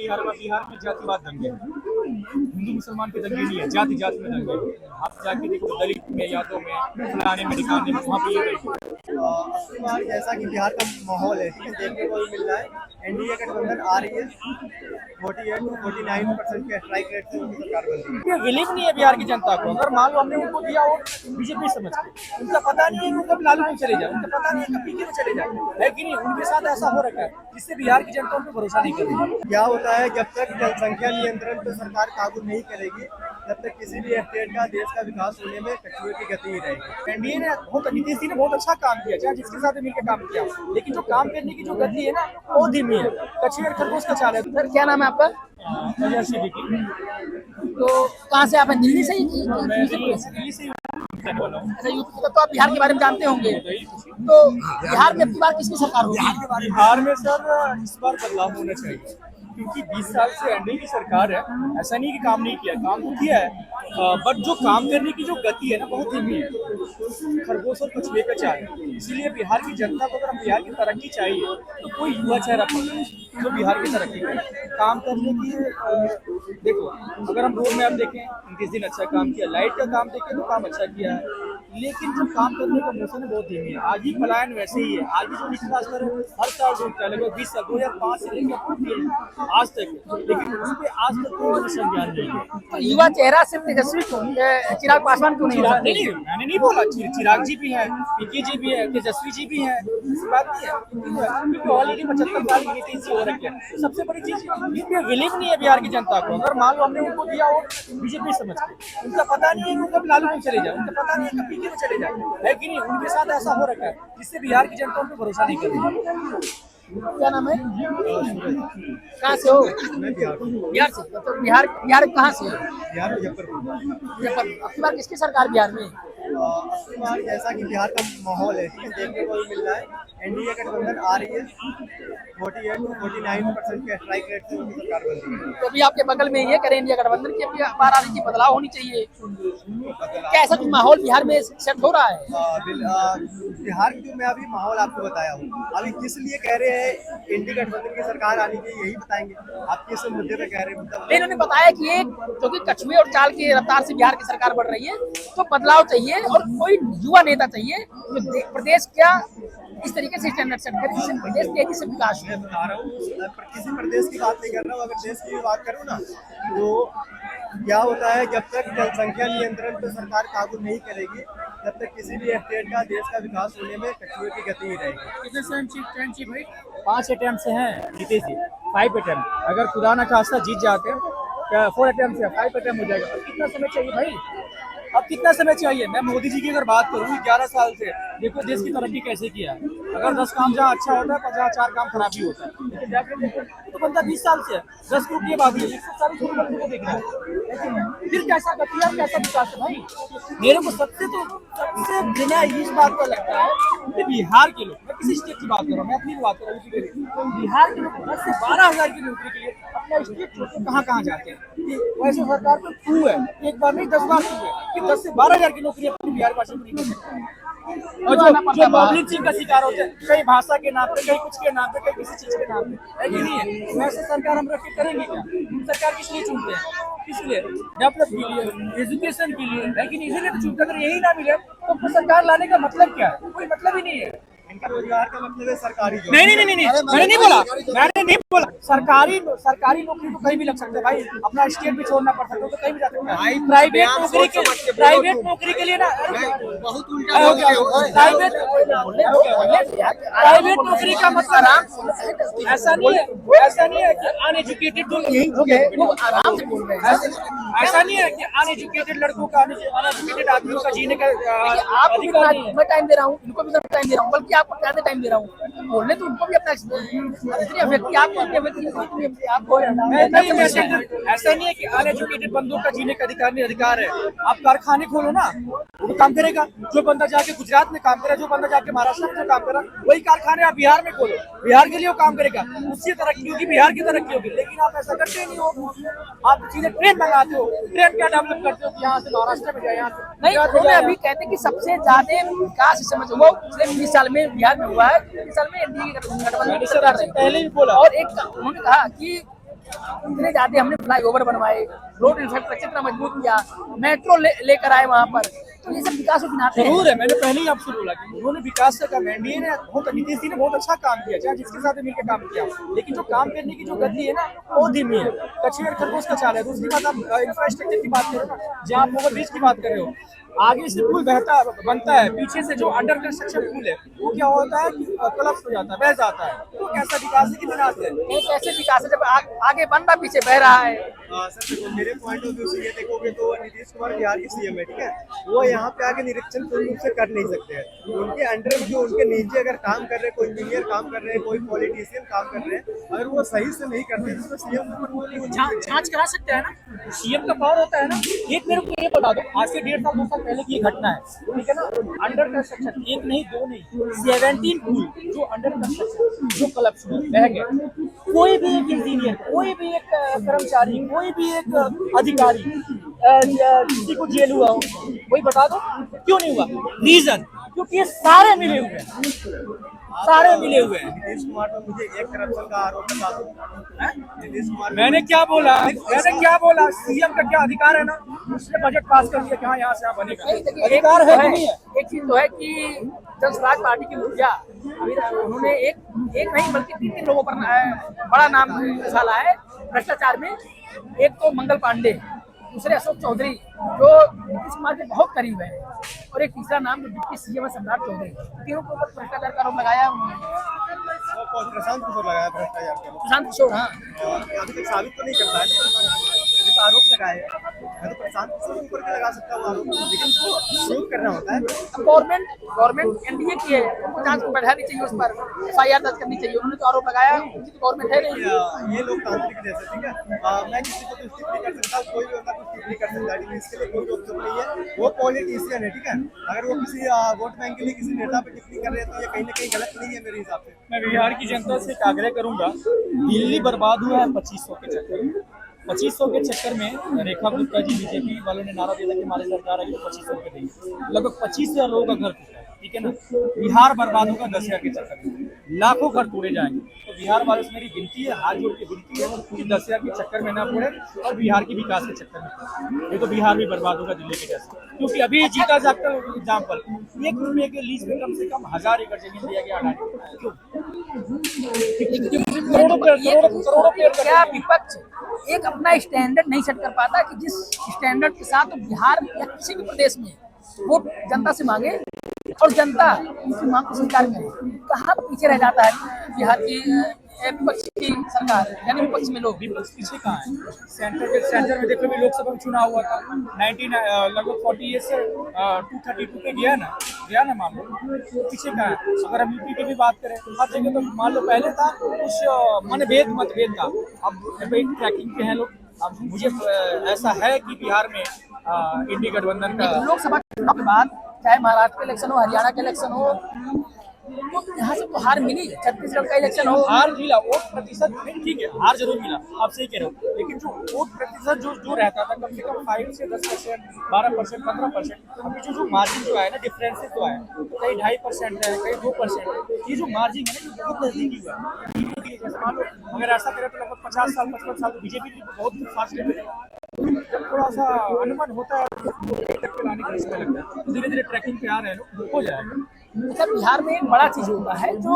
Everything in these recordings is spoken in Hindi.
बिहार में जातिवाद दंगे हैं। हिंदू मुसलमान के दंगे नहीं है, जाति जाति में दंगे हैं। आप जाके देखो दलित में, यादव में, फलाने में, ढिकाने में, वहाँ पे ये इस बार जैसा कि बिहार का माहौल है, ठीक है, देखने को मिल रहा है एनडीए गठबंधन आ रही है 48 to 49% के स्ट्राइक रेट से उनकी सरकार बन रही है। ये रिलीफ नहीं है बिहार की जनता को। अगर मान लो हमने उनको दिया वोट बीजेपी समझ के, उनका पता नहीं है कि कब लालू में चले जाए, उनका पता नहीं है कब पीके में चले जाए, है कि नहीं? उनके साथ ऐसा हो रखा है जिससे बिहार की जनता उन पर भरोसा नहीं कर रही। क्या होता है, जब तक जनसंख्या नियंत्रण पर सरकार काबू नहीं करेगी तब तक किसी भी स्टेट का, देश का विकास होने में कछुए की गति ही रहेगी। एनडीए ने नीतीश जी ने बहुत अच्छा काम किया, चाहे जिसके साथ मिलकर काम किया, लेकिन जो काम करने की जो गति है ना वो धीमी है, कछुए और खरगोश का चाल है। सर क्या नाम है आपका? तो कहाँ से आप हैं? दिल्ली से ही दिल्ली से अच्छा, यूपी से। तो आप बिहार के बारे में जानते होंगे, तो बिहार में अब की बार किसकी सरकार होगी? बिहार में सर इस बार बदलाव होना चाहिए, क्योंकि 20 साल से एनडीए की सरकार है। ऐसा नहीं कि काम नहीं किया, काम तो किया है, बट जो काम करने की जो गति है ना बहुत धीमी है, खरगोश और कछुए का चाल है। इसीलिए बिहार की जनता को अगर हम बिहार की तरक्की चाहिए तो कोई युवा चेहरा पकड़े जो बिहार की तरक्की करे, काम करने की। देखो अगर हम रोड मैप देखें, 29 दिन अच्छा काम किया, लाइट का काम देखें तो काम अच्छा किया है, लेकिन जब काम करने का मौसम बहुत धीमी है। आज भी पलायन वैसे ही है, आज भी जो निष्कास कर हर साल डूबता है, लगभग 20 साल 2005 से लेकर आज तक, लेकिन उस पर आज तक कोई संज्ञान नहीं है। तो युवा चेहरा सिर्फ तेजस्वी क्यों, चिराग पासवान क्यों नहीं? नहीं, मैंने नहीं बोला, चिराग जी भी हैं, पीके जी भी हैं, तेजस्वी जी भी हैं, ऐसी बात नहीं है, क्योंकि ऑलरेडी 75 साल की नीतीश जी हो रखे हैं। तो सबसे बड़ी चीज ये रिलीफ नहीं है बिहार की जनता को। अगर मान लो हमने उनको दिया वोट बीजेपी समझ के, उनका पता नहीं है कि कब लालू में चले जाए, उनका पता नहीं है कब पीके में चले जाए, है कि नहीं? उनके साथ ऐसा हो रखा है जिससे बिहार की जनता उन पर भरोसा नहीं कर रही। क्या नाम है? कहाँ से हो? मैं बिहार से। तो बिहार कहाँ से हो? बिहार मुजफ्फरपुर। अब की बार किसकी सरकार बिहार में? इस बार जैसा कि बिहार का माहौल है, ठीक है, देखने को मिल रहा है एनडीए गठबंधन आ रही है 48 to 49% के स्ट्राइक रेट से उनकी सरकार बन रही है। तो अभी आपके बगल में ये करें इंडिया गठबंधन की अपनी बार आने की बदलाव होनी चाहिए। क्या ऐसा कुछ माहौल बिहार में सेट हो रहा है? बिहार की मैं अभी माहौल आपको बताया हूँ, अभी किस लिए कह रहे हैं इंडिया गठबंधन की सरकार आनी चाहिए यही बताएंगे। आप किस मुद्दे पे कह रहे हैं? इन्होंने बताया कि एक क्योंकि कछुए और चाल की रफ्तार से बिहार की सरकार बढ़ रही है, तो बदलाव चाहिए और कोई युवा नेता चाहिए जो प्रदेश क्या इस तरीके से स्टैंडर्ड सेट करे जिससे प्रदेश तेजी से विकास हो। मैं बता रहा हूँ, किसी प्रदेश की बात नहीं कर रहा हूँ, अगर देश की बात करूँ ना तो क्या होता है, जब तक जनसंख्या नियंत्रण पर सरकार काबू नहीं करेगी तब तक किसी भी स्टेट का, देश का विकास होने में कछुए की गति ही रहेगी। कितने भाई 5 अटेम्प्ट से हैं नीतीश जी, 5 अटेम्प्ट। अगर खुदा न खास्ता जीत जाते हैं 4 अटेम्प्ट से 5 अटेम्प्ट हो जाएगा। अब कितना समय चाहिए भाई, अब कितना समय चाहिए? मैं मोदी जी की अगर बात करूँ 11 साल से देखो देश की तरक्की कैसे किया है। अगर 10 काम जहाँ अच्छा होता है तो जहाँ 4 काम खराब ही होता है, लेकिन तो बनता 20 साल से 10 करोड़ की बात है, 140 करोड़ बंदे को देखना है, फिर कैसा गति है, कैसा विकास है भाई? मेरे को सबसे बिना इस बात का लगता है कि बिहार के लोग, मैं किसी स्टेट की बात कर रहा हूँ, मैं अपनी बात कर रहा हूँ, बिहार के लोग 10 से 12 हजार की नौकरी के लिए अपना स्टेट छोड़ के कहाँ जाते हैं। वैसे सरकार को क्यों है, एक बार नहीं 10 बार क्यों है कि 10 से 12 हजार की नौकरी अपनी बिहार भाषा में नहीं कर सकते। और जो पब्लिक चीज का शिकार होते हैं, कहीं भाषा के नाम पे, कहीं कुछ के नाम पे, कहीं किसी चीज के नाम पे, है कि नहीं है? वैसे सरकार हम रख के करेंगे क्या? सरकार किस लिए चुनते हैं? किस लिए? डेवलप के लिए, एजुकेशन के लिए, है कि नहीं? इसीलिए तो चुनते। अगर यही ना मिले तो सरकार लाने का मतलब क्या है? कोई मतलब ही नहीं है। इनका रोजगार का मतलब है सरकारी जॉब। नहीं, मैंने नहीं बोला सरकारी नौकरी तो कहीं भी लग सकता है भाई, अपना स्टेट भी छोड़ना पड़ सकता है तो कहीं भी जा सकता है। प्राइवेट नौकरी के लिए ना बहुत प्राइवेट नौकरी का मतलब ऐसा नहीं है कि अनएजुकेटेड आराम से बोल रहे हैं। ऐसा नहीं है कि अनएजुकेटेड लड़कों का, अनएजुकेटेड आदमियों का जीने का आपको भी मैं टाइम दे रहा हूँ, इनको भी टाइम दे रहा हूँ, बल्कि आपको ज्यादा टाइम दे रहा हूँ बोलने, तो उनको भी अपना व्यक्ति आपको ऐसा नहीं है कि अनएजुकेटेड बंदों का जीने का अधिकार है। आप कारखाने खोलो ना, वो काम करेगा। जो बंदा जाके गुजरात में काम करे, जो बंदा जाके महाराष्ट्र में जो काम करे, वही कारखाने आप बिहार में खोलो, बिहार के लिए वो काम करेगा, उसकी तरक्की होगी, बिहार की तरक्की होगी। लेकिन आप ऐसा करते नहीं हो, आप सीधे ट्रेन मंगाते हो। ट्रेन क्या डेवलप करते हो कि यहाँ से महाराष्ट्र में जाए, यहाँ से नहीं। उन्होंने अभी कहते कि सबसे ज्यादा विकास इस समय वो सिर्फ 20 साल में बिहार में हुआ है, 20 साल में एनडीए गठबंधन सरकार ने पहले भी बोला। और एक उन्होंने कहा कि इतने ज्यादा हमने फ्लाईओवर बनवाए, रोड इंफ्रास्ट्रक्चर इतना मजबूत किया, मेट्रो लेकर आए वहाँ पर, तो ये सब विकास गिनाते हैं। जरूर है, मैंने पहले ही आपसे बोला कि उन्होंने विकास का काम, एनडीए ने बहुत, नीतीश जी ने बहुत अच्छा काम किया, चाहे जिसके साथ भी मिलकर काम किया, लेकिन जो काम करने की जो गति है ना वो धीमी है, कछुए और खरगोश का चाल है। दूसरी बात, आप इंफ्रास्ट्रक्चर की बात करो ना, जहाँ आप ओवरब्रिज की बात कर रहे हो, आगे से पुल बनता है, पीछे से जो अंडर कंस्ट्रक्शन पुल है वो क्या होता है कि कोलैप्स हो जाता है, बह जाता है। तो कैसा विकास है कि विनाश है? ये कैसे विकास है जब आगे बन रहा पीछे बह रहा है। सर देखो, मेरे पॉइंट ऑफ व्यू से ये देखोगे तो नीतीश कुमार बिहार के सीएम है, ठीक है, वो यहाँ पे आके निरीक्षण पूर्ण रूप से कर नहीं सकते हैं। उनके अंडर में जो उनके नीचे अगर काम कर रहे हैं, कोई इंजीनियर काम कर रहे हैं, कोई पॉलिटिशियन काम कर रहे हैं, अगर वो सही से नहीं करते तो सीएम के ऊपर वो नहीं होनी चाहिए। जांच करा सकते हैं ना, सीएम का पावर होता है ना। एक मेरे को ये बता दो, आज से 1.5 साल 2 साल पहले की ये घटना है, ठीक है ना, अंडर कंस्ट्रक्शन, एक नहीं दो नहीं 17 पुल जो अंडर कंस्ट्रक्शन जो कोलैप्स हुए, बह गए। कोई भी एक इंजीनियर, कोई भी एक कर्मचारी, कोई भी एक अधिकारी, किसी को जेल हुआ हो, कोई बता दो क्यों नहीं हुआ? रीजन, क्योंकि ये सारे मिले हुए हैं, सारे मिले हुए हैं। नीतीश कुमार पर मुझे एक करप्शन का आरोप बता दो। नीतीश कुमार मैंने क्या बोला? सीएम का क्या अधिकार है ना, उसने बजट पास कर दिया कि हाँ यहाँ से यहाँ बनेगा, अधिकार है कि नहीं है? एक चीज तो है कि जन स्वराज पार्टी की मुखिया अभी उन्होंने एक नहीं बल्कि 3 लोगों पर बड़ा नाम डाला है भ्रष्टाचार में। एक तो मंगल पांडे, दूसरे अशोक चौधरी जो नीतीश कुमार के बहुत करीब है, और एक तीसरा नाम जो डिप्टी सीएम है सम्राट चौधरी। तीनों के ऊपर भ्रष्टाचार का आरोप लगाया उन्होंने। प्रशांत किशोर लगाया भ्रष्टाचार का। प्रशांत किशोर, हाँ, अभी तक साबित तो नहीं करता है, तो आरोप लगाए हैं। मैं तो प्रशांत किशोर ऊपर के लगा सकता हूँ आरोप, लेकिन प्रूव करना होता है। गवर्नमेंट एनडीए की है, उनको जांच को बैठानी चाहिए, उस पर एफआईआर दर्ज करनी चाहिए। उन्होंने तो आरोप लगाया, उनकी तो गवर्नमेंट है नहीं। ये लोकतांत्रिक देश है, ठीक है, मैं किसी को कुछ नहीं कर सकता, कोई भी बंदा कुछ नहीं कर सकता, लेकिन इसके लिए कोई रोक नहीं है। वो पॉलिटिशियन है, ठीक है, अगर वो किसी वोट बैंक के लिए किसी नेता पे टिप्पणी कर रहे हैं तो ये कहीं ना कहीं गलत नहीं है मेरे हिसाब से। मैं बिहार की जनता से एक आग्रह करूंगा, दिल्ली बर्बाद हुआ है 2500 के चक्कर में। 2500 के चक्कर में रेखा गुप्ता जी, बीजेपी वालों ने नारा दिया कि हमारी सरकार है 2500 रुपये देंगे, लगभग 25,000 लोगों का घर टूटा है, ठीक है ना। बिहार बर्बाद होगा 10,000 के चक्कर में, लाखों घर तोड़े जाएंगे। तो बिहार वालों से मेरी विनती है, हाथ जोड़ के विनती है कि 10,000 के चक्कर में ना पड़े और बिहार के विकास के चक्कर में, ये तो बिहार भी बर्बाद होगा दिल्ली के जैसे। क्योंकि अभी जीता जाता एग्जाम्पल, 1 रुपये के लीज में कम से कम 1000 एकड़ जमीन दिया गया अडानी को। क्यों? क्या विपक्ष एक अपना स्टैंडर्ड नहीं सेट कर पाता कि जिस स्टैंडर्ड के साथ बिहार या किसी भी प्रदेश में वोट जनता से मांगे और जनता उनकी मांग को स्वीकार करे? कहाँ पीछे रह जाता है बिहार की विपक्ष की सरकार, यानी विपक्ष में लोग। विपक्ष पीछे कहाँ है? सेंटर में देखो, भी लोकसभा में चुनाव हुआ था, 19 लगभग 40 से 232 पे गया ना मान लो, तो पीछे कहाँ है? अगर हम यूपी की भी बात करें, हर जगह तो मान लो पहले था कुछ मतभेद था, अब ट्रैकिंग पे हैं लोग। अब मुझे ऐसा है कि बिहार में इंडी गठबंधन का लोकसभा चुनाव के बाद चाहे महाराष्ट्र के इलेक्शन हो, हरियाणा के इलेक्शन हो, तो यहाँ से तो हार मिली। छत्तीसगढ़ का इलेक्शन हो, हार मिला, वोट प्रतिशत ठीक है, हार जरूर मिला, आप सही कह रहे हो, लेकिन जो वोट प्रतिशत जो रहता था कम से कम 5 से 10%, 12%, 15%, अभी जो मार्जिन जो है ना, डिफरेंसेस जो है, कहीं 2.5% है, कहीं 2% है, ये जो मार्जिन है ना, ये बहुत नजदीकी हुआ है। जैसे मान लो अगर ऐसा करें तो लगभग 50 साल 55 साल तो बीजेपी की बहुत फास्ट है। जब थोड़ा सा अनुमान होता है तो लाने का समय लगता है, धीरे धीरे ट्रैकिंग पे आ रहे हैं लोग, हो जाएगा। अच्छा, बिहार में एक बड़ा चीज होता है जो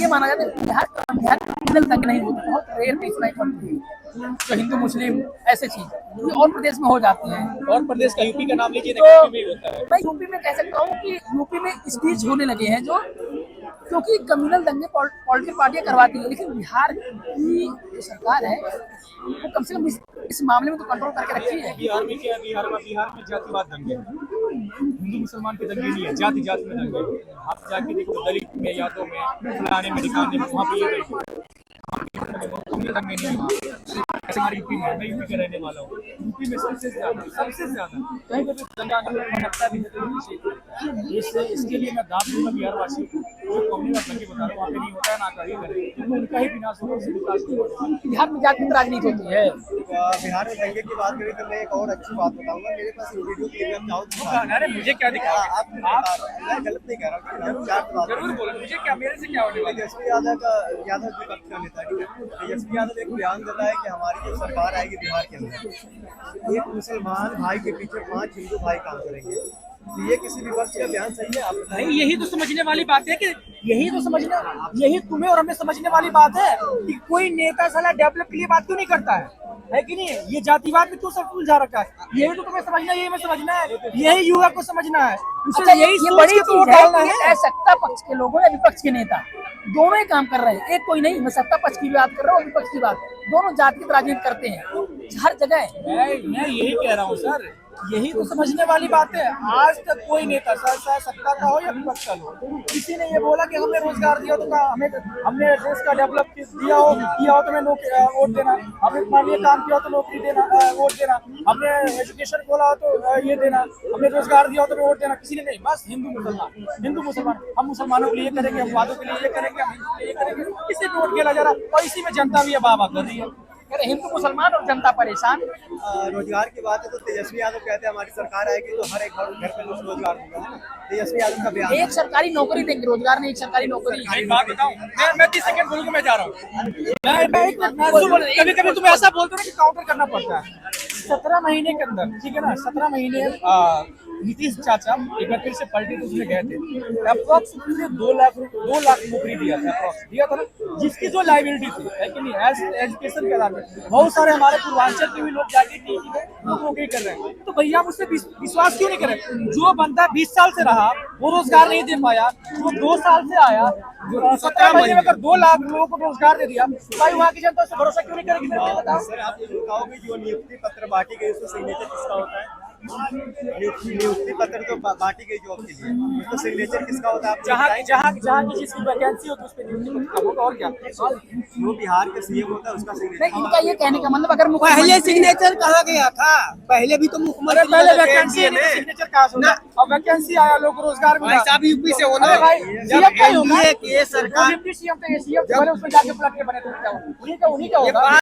ये माना जाता है, बिहार तंग नहीं होती, बहुत रेयर केस नहीं होती है, जो हिंदू मुस्लिम ऐसे चीज ये और प्रदेश में हो जाती हैं। और प्रदेश का यूपी का नाम लीजिए, तो यूपी में होता है। मैं यूपी में कह सकता हूँ कि यूपी में स्पीच होने लगे हैं जो, क्योंकि कम्युनल दंगे पॉलिटिकल पार्टियां करवाती है, लेकिन बिहार की जो सरकार है वो कम से कम इस मामले में तो कंट्रोल करके रखी है। बिहार में क्या है? बिहार में जातिवाद दंगे, हिंदू मुसलमान के दंगे नहीं है, जाति में दंगे। आप जाके देखो, दलित में, यादव में, फलाने में, दिखाने में, वहाँ पे ये दंगे नहीं है। ऐसे हमारे यूपी में, मैं यूपी का रहने वाला हूँ, यूपी में सबसे ज्यादा कहीं पर भी दंगा लगता भी है। इसके लिए मैं दाद दूंगा बिहार वासी को, जो कम्युनल दंगे बता रहा हूँ वहाँ पे नहीं होता है, ना कभी करें, उनका ही विनाश होगा, उससे विकास नहीं होगा। बिहार में जाति राजनीति होती है। बिहार में दंगे की बात करें तो मैं एक और अच्छी बात बताऊंगा, मेरे पास वीडियो क्लिप है, चाहूँ। अरे मुझे क्या दिखा, आप मैं गलत नहीं कह रहा हूँ, जरूर बोलो, मुझे क्या, मेरे से क्या होने वाला है? तेजस्वी यादव विपक्ष का नेता, ठीक है, तेजस्वी यादव एक बयान देता है कि कि हमारी जो सरकार आएगी बिहार के अंदर, एक मुसलमान भाई के पीछे 5 हिंदू भाई काम करेंगे, तो ये किसी विपक्ष का बयान सही है? आप बताइए। नहीं, यही तो समझने वाली बात है कि यही तुम्हें और हमें समझने वाली बात है कि कोई नेता साला डेवलप के लिए बात क्यों नहीं करता है कि नहीं? ये जातिवाद में क्यों सब उलझा रखा है? यही तो तुम्हें समझना, यही हमें समझना है, यही युवा को समझना है। अच्छा, ये बड़ी चीज है कि सत्ता पक्ष के लोगों या विपक्ष के नेता दोनों ही काम कर रहे हैं, एक कोई नहीं। मैं सत्ता पक्ष की बात कर रहा हूँ, विपक्ष की बात, दोनों जातिगत राजनीति करते हैं हर जगह। मैं यही कह रहा हूँ सर, यही तो समझने वाली बात है। आज तक कोई नेता सत्ता का हो या विपक्ष का हो, किसी ने ये बोला कि हमें रोजगार दिया तो हमने देश का डेवलप किया हो तो हमें वोट देना, हमने मानवीय काम किया हो तो नौकरी देना, वोट देना, हमने एजुकेशन खोला हो तो ये देना, हमने रोजगार दिया हो तो वोट देना। किसी ने नहीं, बस हिंदू मुसलमान, हम मुसलमानों के लिए करेंगे, हम वादों के लिए ये करेंगे, हम हिंदू के लिए करेंगे, इसी पे वोट खेला जा रहा और इसी में जनता भी वाह कर रही है। हिंदू मुसलमान और जनता परेशान। रोजगार की बात है तो तेजस्वी यादव कहते हैं हमारी सरकार आएगी तो हर एक घर पे रोजगार होगा। तेजस्वी यादव का बयान, एक सरकारी नौकरी देंगे, रोजगार नहीं, एक सरकारी नौकरी। एक बात बताऊं, मैं 30 सेकंड बोलूंगा, मैं जा रहा हूँ। कभी कभी तुम्हें ऐसा बोलते हो कि काउंटर करना पड़ता है। 17 महीने के अंदर, ठीक है ना, 17 महीने नीतीश चाचा एक बार फिर से पलटी तो उसमें गए थे, अप्रोक्सीमेटली 2 लाख नौकरी दिया था ना, जिसकी जो लाइबिलिटी थी है कि नहीं, एजुकेशन के आधार पर बहुत सारे हमारे पूर्वांचल के भी लोग जाके नौकरी कर रहे हैं। तो भैया हम उससे विश्वास क्यों नहीं करें? जो बंदा 20 साल से रहा वो रोजगार नहीं दे पाया, जो 2 साल से आया, 17 महीने में अगर 2 लाख लोगों को रोजगार दे दिया, भाई वहाँ की जनता से भरोसा क्यों नहीं करेगी? मेरे को बताओ सर, आप ये बताओगे जो नियुक्ति पत्र बांटी गई उसका सिग्नेचर किसका होता है? नियुक्ति पत्र तो बांटी गई जॉब के लिए, उसका सिग्नेचर किसका होता है? जहाँ की जिसकी वैकेंसी होती है उस पर नियुक्ति पत्र होगा, और क्या? जो बिहार के सीएम होता है उसका सिग्नेचर। नहीं, इनका ये कहने का मतलब अगर पहले सिग्नेचर कहाँ गया था? पहले भी तो मुख्यमंत्री पहले वैकेंसी सिग्नेचर कहाँ से होता? अब वैकेंसी आया, लोग रोजगार मिला। भाई साहब यूपी से हो ना, भाई सीएम का ही होगा, ये सरकार डिप्टी सीएम तो सीएम उसमें जाके पलट के बने तो उन्हीं का होगा।